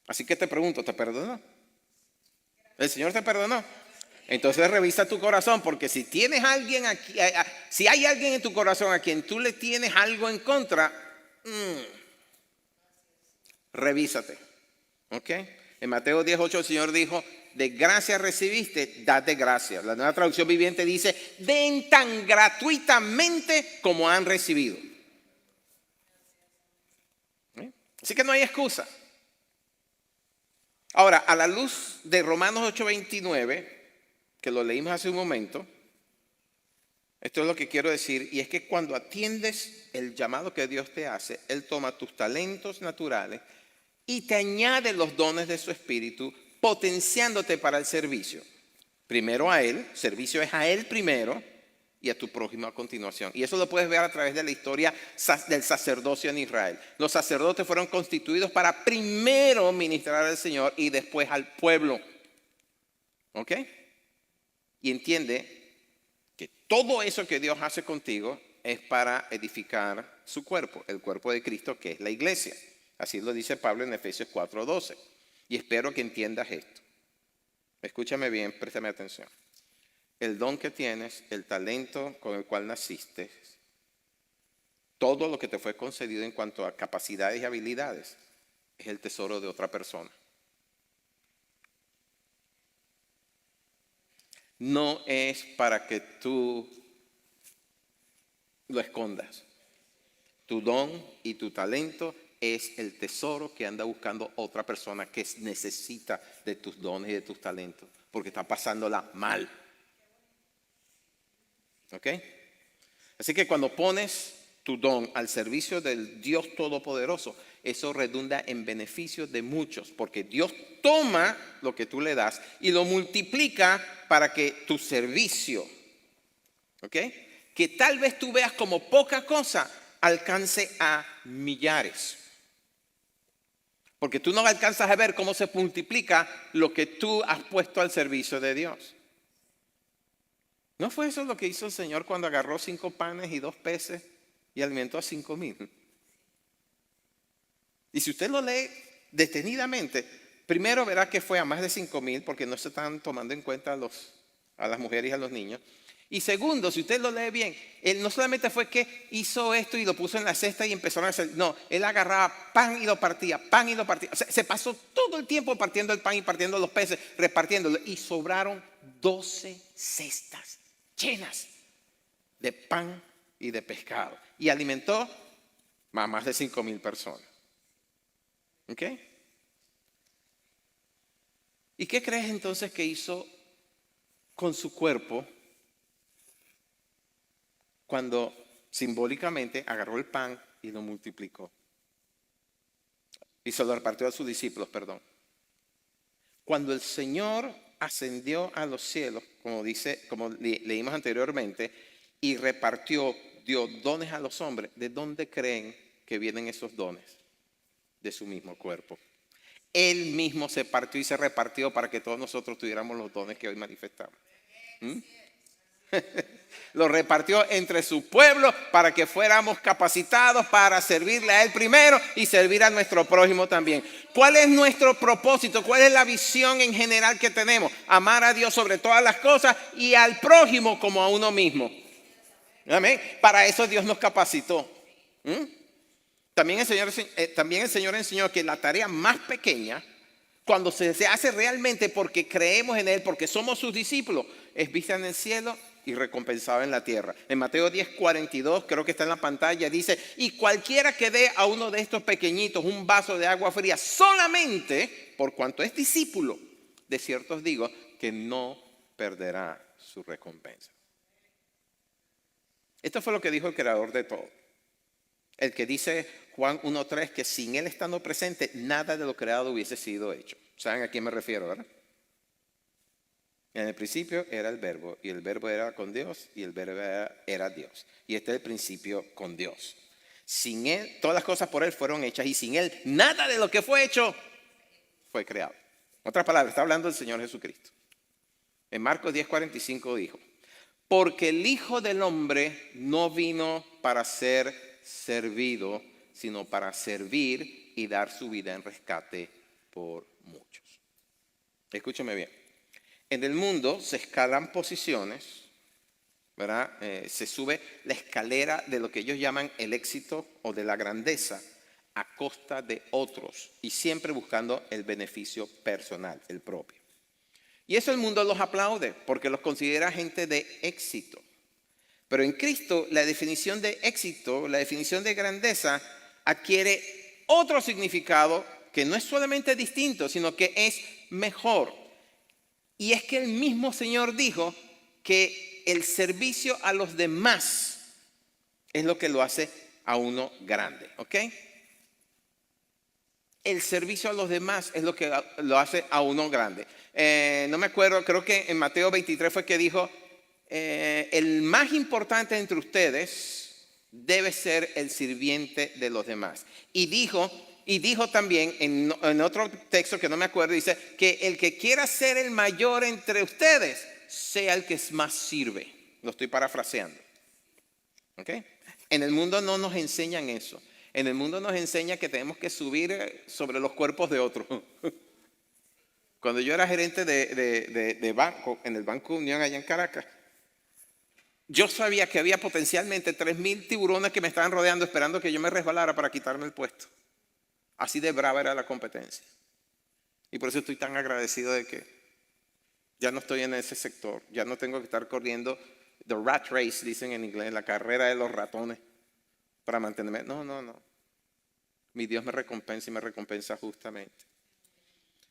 Así que te pregunto, ¿te perdonó? ¿El Señor te perdonó? Entonces revisa tu corazón, porque si tienes alguien aquí, si hay alguien en tu corazón a quien tú le tienes algo en contra, revísate. ¿Ok? En Mateo 18 el Señor dijo, de gracia recibiste, dad de gracia. La Nueva Traducción Viviente dice, den tan gratuitamente como han recibido. Así que no hay excusa. Ahora, a la luz de Romanos 8:29, que lo leímos hace un momento, esto es lo que quiero decir, y es que cuando atiendes el llamado que Dios te hace, Él toma tus talentos naturales y te añade los dones de su espíritu, potenciándote para el servicio. Primero a Él, servicio es a Él primero y a tu prójimo a continuación. Y eso lo puedes ver a través de la historia del sacerdocio en Israel. Los sacerdotes fueron constituidos para primero ministrar al Señor y después al pueblo. ¿Ok? Y entiende que todo eso que Dios hace contigo es para edificar su cuerpo, el cuerpo de Cristo, que es la iglesia. Así lo dice Pablo en Efesios 4:12. Y espero que entiendas esto. Escúchame bien, préstame atención. El don que tienes, el talento con el cual naciste, todo lo que te fue concedido en cuanto a capacidades y habilidades, es el tesoro de otra persona. No es para que tú lo escondas. Tu don y tu talento es el tesoro que anda buscando otra persona que necesita de tus dones y de tus talentos, porque está pasándola mal. ¿Ok? Así que cuando pones tu don al servicio del Dios Todopoderoso, eso redunda en beneficio de muchos, porque Dios toma lo que tú le das y lo multiplica para que tu servicio, ¿ok?, que tal vez tú veas como poca cosa, alcance a millares. Porque tú no alcanzas a ver cómo se multiplica lo que tú has puesto al servicio de Dios. ¿No fue eso lo que hizo el Señor cuando agarró 5 panes y 2 peces y alimentó a 5,000? Y si usted lo lee detenidamente, primero verá que fue a más de 5,000 porque no se están tomando en cuenta a las mujeres y a los niños. Y segundo, si usted lo lee bien, él no solamente fue que hizo esto y lo puso en la cesta y empezaron a hacer, no, él agarraba pan y lo partía, pan y lo partía. O sea, se pasó todo el tiempo partiendo el pan y partiendo los peces, repartiéndolo. Y sobraron 12 cestas llenas de pan y de pescado. Y alimentó a más de 5,000 personas. ¿Ok? ¿Y qué crees entonces que hizo con su cuerpo cuando simbólicamente agarró el pan y lo multiplicó? Y se lo repartió a sus discípulos, perdón. Cuando el Señor ascendió a los cielos, como leímos anteriormente, y repartió, dio dones a los hombres, ¿de dónde creen que vienen esos dones? De su mismo cuerpo. Él mismo se partió y se repartió para que todos nosotros tuviéramos los dones que hoy manifestamos. ¿Mm? Lo repartió entre su pueblo para que fuéramos capacitados para servirle a Él primero y servir a nuestro prójimo también. ¿Cuál es nuestro propósito? ¿Cuál es la visión en general que tenemos? Amar a Dios sobre todas las cosas y al prójimo como a uno mismo. Amén. Para eso Dios nos capacitó. ¿Mm? También el Señor enseñó que la tarea más pequeña, cuando se hace realmente porque creemos en Él, porque somos sus discípulos, es vista en el cielo y recompensada en la tierra. En Mateo 10:42, creo que está en la pantalla, dice: y cualquiera que dé a uno de estos pequeñitos un vaso de agua fría solamente por cuanto es discípulo, de cierto os digo que no perderá su recompensa. Esto fue lo que dijo el creador de todo. El que dice Juan 1:3 que sin Él estando presente, nada de lo creado hubiese sido hecho. ¿Saben a quién me refiero, verdad? En el principio era el verbo, y el verbo era con Dios, y el verbo era Dios. Y este es el principio con Dios. Sin Él, todas las cosas por Él fueron hechas, y sin Él, nada de lo que fue hecho fue creado. En otras palabras, está hablando el Señor Jesucristo. En Marcos 10:45 dijo: porque el Hijo del Hombre no vino para ser servido, sino para servir y dar su vida en rescate por muchos. Escúcheme bien. En el mundo se escalan posiciones, ¿verdad? Se sube la escalera de lo que ellos llaman el éxito o de la grandeza a costa de otros y siempre buscando el beneficio personal, el propio. Y eso el mundo los aplaude porque los considera gente de éxito. Pero en Cristo la definición de éxito, la definición de grandeza adquiere otro significado que no es solamente distinto, sino que es mejor. Y es que el mismo Señor dijo que el servicio a los demás es lo que lo hace a uno grande, ¿ok? El servicio a los demás es lo que lo hace a uno grande. No me acuerdo, creo que en Mateo 23 fue que dijo, el más importante entre ustedes debe ser el sirviente de los demás. Y dijo también en otro texto que no me acuerdo, dice que el que quiera ser el mayor entre ustedes sea el que más sirve. Lo estoy parafraseando. ¿Ok? En el mundo no nos enseñan eso. En el mundo nos enseña que tenemos que subir sobre los cuerpos de otros. Cuando yo era gerente de banco, en el Banco Unión allá en Caracas, yo sabía que había potencialmente 3,000 tiburones que me estaban rodeando esperando que yo me resbalara para quitarme el puesto. Así de brava era la competencia. Y por eso estoy tan agradecido de que ya no estoy en ese sector. Ya no tengo que estar corriendo the rat race, dicen en inglés, la carrera de los ratones para mantenerme. No. Mi Dios me recompensa y me recompensa justamente.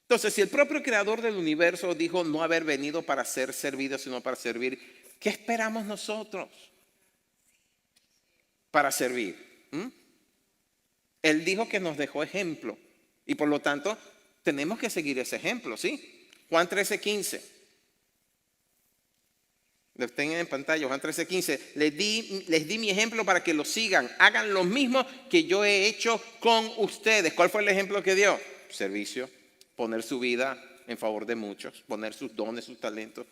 Entonces, si el propio creador del universo dijo no haber venido para ser servido, sino para servir, ¿qué esperamos nosotros para servir? Él dijo que nos dejó ejemplo y por lo tanto tenemos que seguir ese ejemplo, ¿sí? Juan 13:15. Lo tengan en pantalla, Juan 13:15. Les di mi ejemplo para que lo sigan. Hagan lo mismo que yo he hecho con ustedes. ¿Cuál fue el ejemplo que dio? Servicio, poner su vida en favor de muchos, poner sus dones, sus talentos.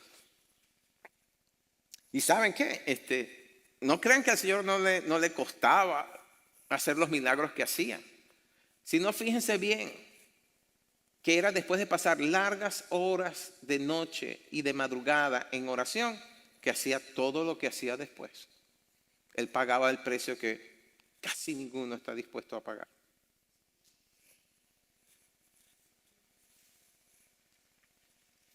¿Y saben qué? No crean que al Señor no le costaba hacer los milagros que hacía. Sino fíjense bien que era después de pasar largas horas de noche y de madrugada en oración que hacía todo lo que hacía después. Él pagaba el precio que casi ninguno está dispuesto a pagar.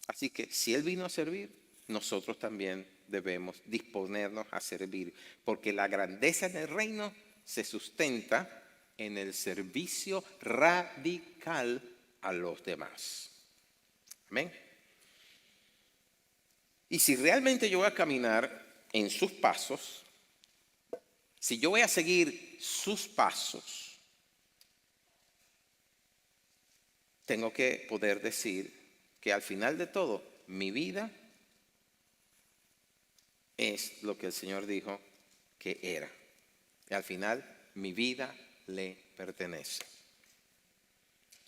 Así que si Él vino a servir, nosotros también debemos disponernos a servir, porque la grandeza en el reino se sustenta en el servicio radical a los demás. Amén. Y si realmente yo voy a caminar en sus pasos, si yo voy a seguir sus pasos, tengo que poder decir que al final de todo, mi vida es lo que el Señor dijo que era. Y al final, mi vida le pertenece.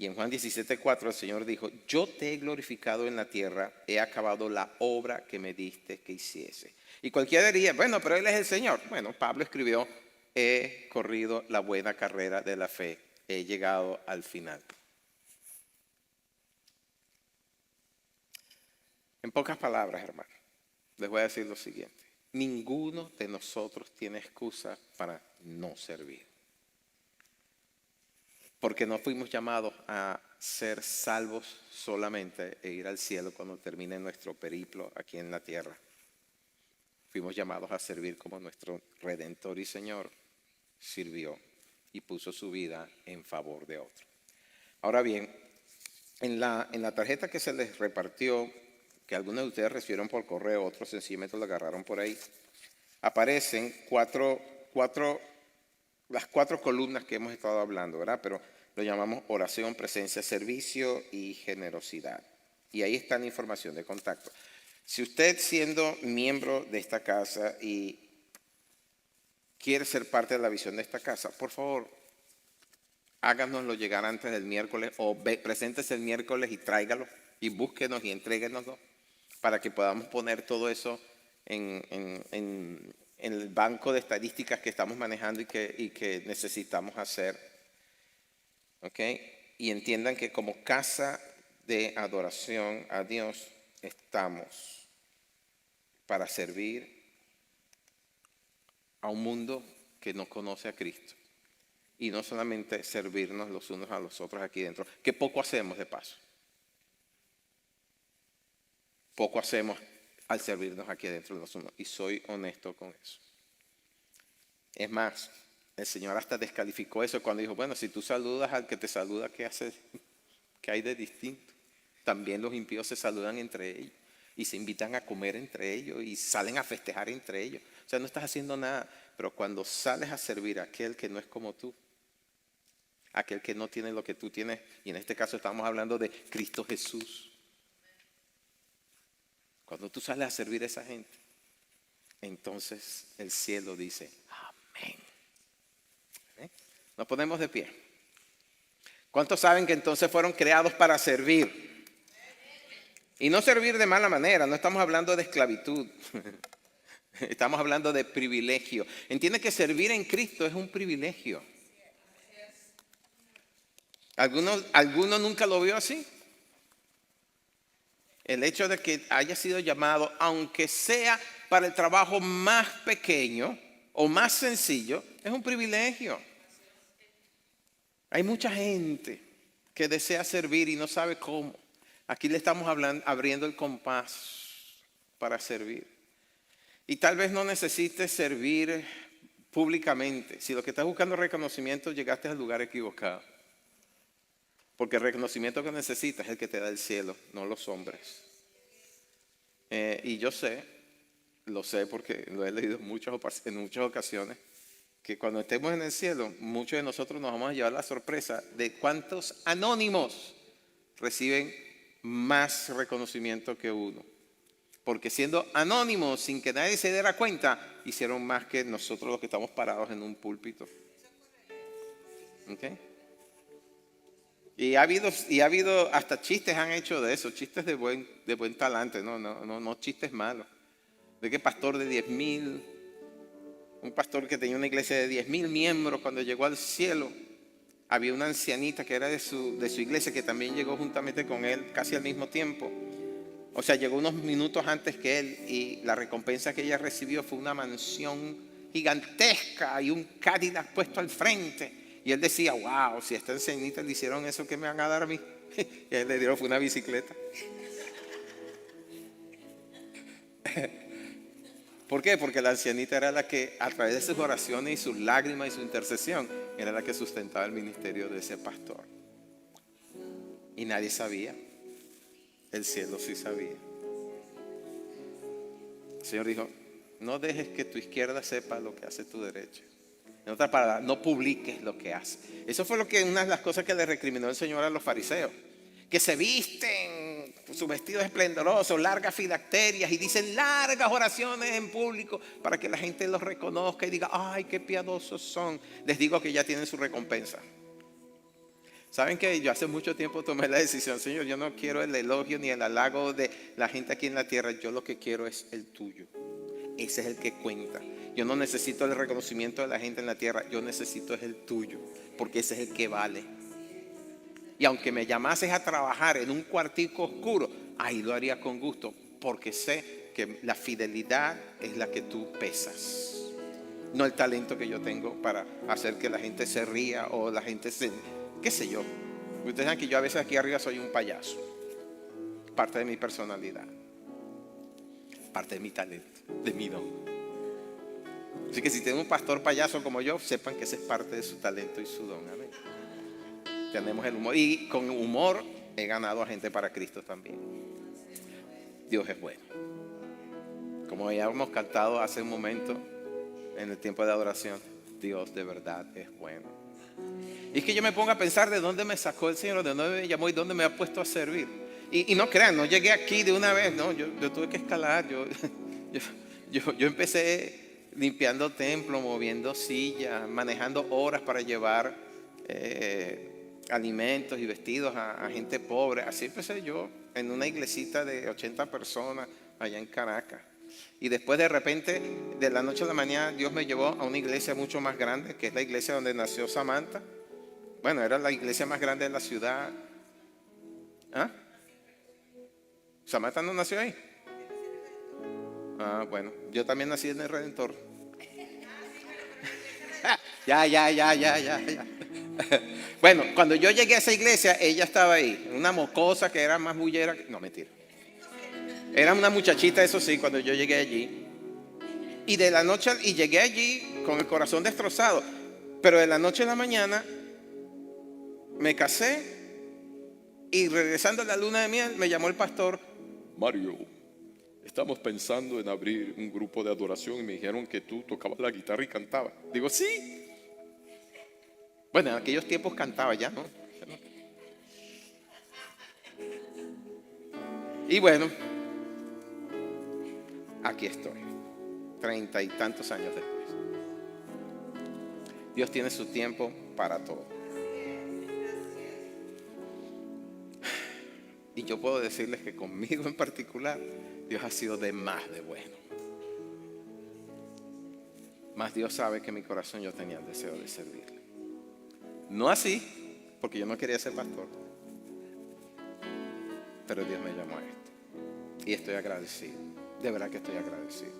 Y en Juan 17:4 el Señor dijo, yo te he glorificado en la tierra, he acabado la obra que me diste que hiciese. Y cualquiera diría, bueno, pero Él es el Señor. Bueno, Pablo escribió, he corrido la buena carrera de la fe, he llegado al final. En pocas palabras, hermano, les voy a decir lo siguiente. Ninguno de nosotros tiene excusa para no servir. Porque no fuimos llamados a ser salvos solamente e ir al cielo cuando termine nuestro periplo aquí en la tierra. Fuimos llamados a servir como nuestro Redentor y Señor sirvió y puso su vida en favor de otro. Ahora bien, en la tarjeta que se les repartió, que algunos de ustedes recibieron por correo, otros sencillamente lo agarraron por ahí, aparecen las cuatro columnas que hemos estado hablando, ¿verdad? Pero lo llamamos oración, presencia, servicio y generosidad. Y ahí está la información de contacto. Si usted, siendo miembro de esta casa y quiere ser parte de la visión de esta casa, por favor, háganoslo llegar antes del miércoles o preséntese el miércoles y tráigalo y búsquenos y entréguenoslo para que podamos poner todo eso en el banco de estadísticas que estamos manejando y que necesitamos hacer. ¿Ok? Y entiendan que como casa de adoración a Dios estamos para servir a un mundo que no conoce a Cristo. Y no solamente servirnos los unos a los otros aquí dentro, que poco hacemos de paso. Poco hacemos al servirnos aquí dentro los unos. Y soy honesto con eso. Es más, el Señor hasta descalificó eso cuando dijo, bueno, si tú saludas al que te saluda, ¿qué haces? ¿Qué hay de distinto? También los impíos se saludan entre ellos y se invitan a comer entre ellos y salen a festejar entre ellos. O sea, no estás haciendo nada, pero cuando sales a servir a aquel que no es como tú, aquel que no tiene lo que tú tienes, y en este caso estamos hablando de Cristo Jesús. Cuando tú sales a servir a esa gente, entonces el cielo dice, amén. Nos ponemos de pie. ¿Cuántos saben que entonces fueron creados para servir? Y no servir de mala manera, no estamos hablando de esclavitud. Estamos hablando de privilegio. Entiende que servir en Cristo es un privilegio. ¿Alguno nunca lo vio así? El hecho de que haya sido llamado, aunque sea para el trabajo más pequeño o más sencillo, es un privilegio. Hay mucha gente que desea servir y no sabe cómo. Aquí le estamos abriendo el compás para servir. Y tal vez no necesites servir públicamente. Si lo que estás buscando es reconocimiento, llegaste al lugar equivocado. Porque el reconocimiento que necesitas es el que te da el cielo, no los hombres. Y yo lo sé porque lo he leído en muchas ocasiones, que cuando estemos en el cielo, muchos de nosotros nos vamos a llevar la sorpresa de cuántos anónimos reciben más reconocimiento que uno. Porque siendo anónimos, sin que nadie se diera cuenta, hicieron más que nosotros los que estamos parados en un púlpito. ¿Okay? Y ha habido hasta chistes han hecho de eso, chistes de buen talante, no chistes malos. De que pastor de 10,000, un pastor que tenía una iglesia de 10,000 miembros, cuando llegó al cielo, había una ancianita que era de su iglesia que también llegó juntamente con él casi al mismo tiempo. O sea, llegó unos minutos antes que él y la recompensa que ella recibió fue una mansión gigantesca y un Cadillac puesto al frente. Y él decía, wow, si a esta ancianita le hicieron eso, ¿qué me van a dar a mí? Y él le dio fue una bicicleta. ¿Por qué? Porque la ancianita era la que, a través de sus oraciones y sus lágrimas y su intercesión, era la que sustentaba el ministerio de ese pastor. Y nadie sabía. El cielo sí sabía. El Señor dijo, no dejes que tu izquierda sepa lo que hace tu derecha. En otras palabras, no publiques lo que hace. Eso fue una de las cosas que le recriminó el Señor a los fariseos. Que se visten, sus vestidos esplendorosos, largas filacterias y dicen largas oraciones en público para que la gente los reconozca y diga, ay, qué piadosos son. Les digo que ya tienen su recompensa. ¿Saben qué? Yo hace mucho tiempo tomé la decisión, Señor, yo no quiero el elogio ni el halago de la gente aquí en la tierra. Yo lo que quiero es el tuyo. Ese es el que cuenta. Yo no necesito el reconocimiento de la gente en la tierra. Yo necesito es el tuyo, porque ese es el que vale. Y aunque me llamases a trabajar en un cuartico oscuro, ahí lo haría con gusto, porque sé que la fidelidad es la que tú pesas, no el talento que yo tengo para hacer que la gente se ría o la gente se, qué sé yo. Ustedes saben que yo a veces aquí arriba soy un payaso, parte de mi personalidad, parte de mi talento, de mi don. Así que si tienen un pastor payaso como yo, sepan que ese es parte de su talento y su don. Amén. Tenemos el humor, y con humor he ganado a gente para Cristo también. Dios es bueno. Como ya hemos cantado hace un momento en el tiempo de adoración, Dios de verdad es bueno. Y es que yo me pongo a pensar de dónde me sacó el Señor, de dónde me llamó y dónde me ha puesto a servir. Y no crean, no llegué aquí de una vez, no, yo tuve que escalar. Yo empecé limpiando templos, moviendo sillas, manejando horas para llevar alimentos y vestidos a gente pobre. Así empecé yo en una iglesita de 80 personas allá en Caracas. Y después de repente, de la noche a la mañana, Dios me llevó a una iglesia mucho más grande, que es la iglesia donde nació Samantha. Bueno, era la iglesia más grande de la ciudad. ¿Ah? ¿Samantha no nació ahí? Ah, bueno, yo también nací en el Redentor. Ya. Bueno, cuando yo llegué a esa iglesia, ella estaba ahí, una mocosa que era más bullera. No, mentira. Era una muchachita, eso sí, cuando yo llegué allí. Y de la noche, y llegué allí con el corazón destrozado. Pero de la noche a la mañana me casé y regresando a la luna de miel me llamó el pastor. Mario, estamos pensando en abrir un grupo de adoración y me dijeron que tú tocabas la guitarra y cantabas. Digo, sí. Bueno, en aquellos tiempos cantaba ya, ¿no? Y bueno, aquí estoy, 30 y tantos años después. Dios tiene su tiempo para todo. Y yo puedo decirles que conmigo en particular, Dios ha sido de más de bueno. Más Dios sabe que en mi corazón yo tenía el deseo de servirle. No así, porque yo no quería ser pastor. Pero Dios me llamó a esto. Y estoy agradecido. De verdad que estoy agradecido.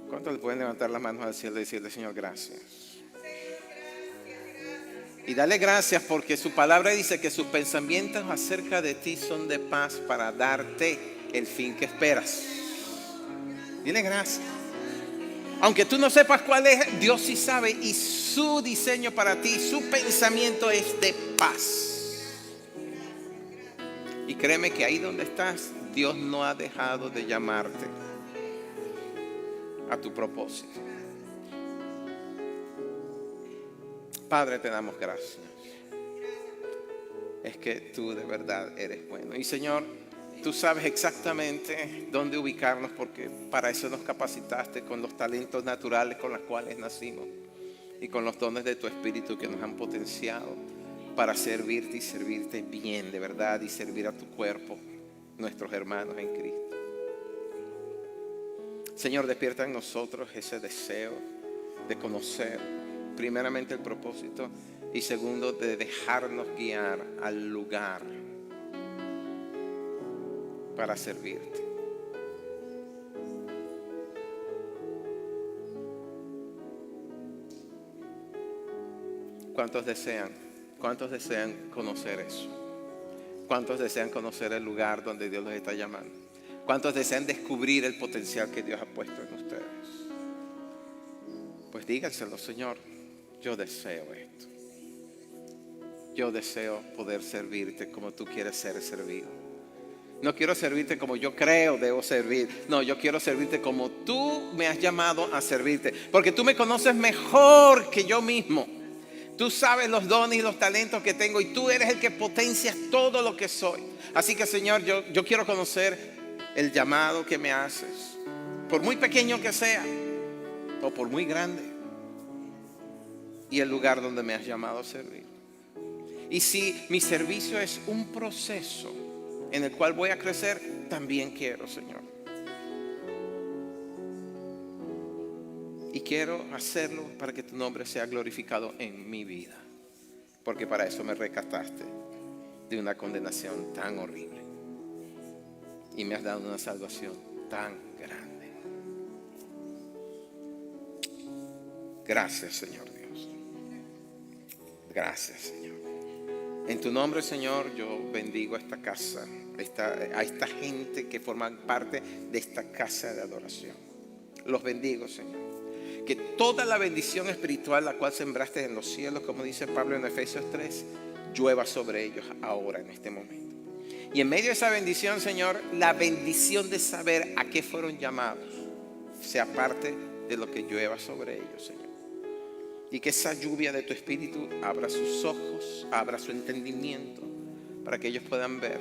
¿Cuántos le pueden levantar las manos al cielo y decirle, Señor, gracias? Y dale gracias porque su palabra dice que sus pensamientos acerca de ti son de paz para darte el fin que esperas. Dile gracias. Aunque tú no sepas cuál es, Dios sí sabe y su diseño para ti, su pensamiento es de paz. Y créeme que ahí donde estás, Dios no ha dejado de llamarte a tu propósito. Padre, te damos gracias. Es que tú de verdad eres bueno. Y Señor, tú sabes exactamente dónde ubicarnos porque para eso nos capacitaste con los talentos naturales con los cuales nacimos y con los dones de tu Espíritu que nos han potenciado para servirte y servirte bien de verdad y servir a tu cuerpo, nuestros hermanos en Cristo. Señor, despierta en nosotros ese deseo de conocer primeramente el propósito y segundo de dejarnos guiar al lugar para servirte. ¿Cuántos desean conocer eso? ¿Cuántos desean conocer el lugar donde Dios los está llamando? ¿Cuántos desean descubrir el potencial que Dios ha puesto en ustedes? Pues díganselo, Señor, yo deseo esto. Yo deseo poder servirte como tú quieres ser servido. No quiero servirte como yo creo debo servir. No, yo quiero servirte como tú me has llamado a servirte. Porque tú me conoces mejor que yo mismo. Tú sabes los dones y los talentos que tengo y tú eres el que potencias todo lo que soy. Así que, Señor, yo quiero conocer el llamado que me haces. Por muy pequeño que sea o por muy grande. Y el lugar donde me has llamado a servir. Y si mi servicio es un proceso en el cual voy a crecer, también quiero, Señor. Y quiero hacerlo para que tu nombre sea glorificado en mi vida. Porque para eso me rescataste de una condenación tan horrible. Y me has dado una salvación tan grande. Gracias, Señor Dios. Gracias, Señor. En tu nombre, Señor, yo bendigo a esta casa, a esta gente que forma parte de esta casa de adoración. Los bendigo, Señor. Que toda la bendición espiritual la cual sembraste en los cielos, como dice Pablo en Efesios 3, llueva sobre ellos ahora en este momento. Y en medio de esa bendición, Señor, la bendición de saber a qué fueron llamados sea parte de lo que llueva sobre ellos, Señor. Y que esa lluvia de tu espíritu abra sus ojos, abra su entendimiento, para que ellos puedan ver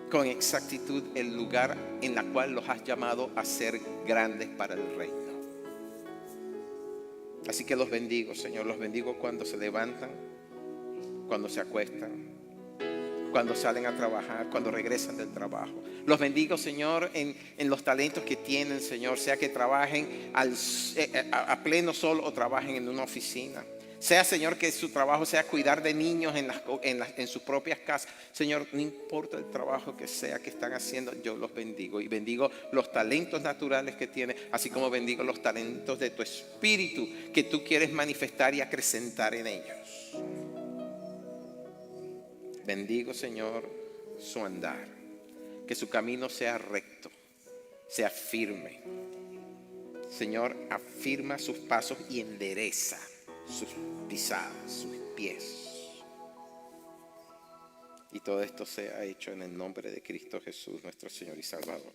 con exactitud el lugar en el cual los has llamado a ser grandes para el reino. Así que los bendigo, Señor, los bendigo cuando se levantan, cuando se acuestan, cuando salen a trabajar, cuando regresan del trabajo. Los bendigo, Señor, en los talentos que tienen, Señor, sea que trabajen a pleno sol o trabajen en una oficina. Sea, Señor, que su trabajo sea cuidar de niños en sus propias casas. Señor, no importa el trabajo que sea que están haciendo, yo los bendigo. Y bendigo los talentos naturales que tienen, así como bendigo los talentos de tu espíritu que tú quieres manifestar y acrecentar en ellos. Bendigo, Señor, su andar. Que su camino sea recto, sea firme. Señor, afirma sus pasos y endereza sus pisadas, sus pies. Y todo esto sea hecho en el nombre de Cristo Jesús, nuestro Señor y Salvador.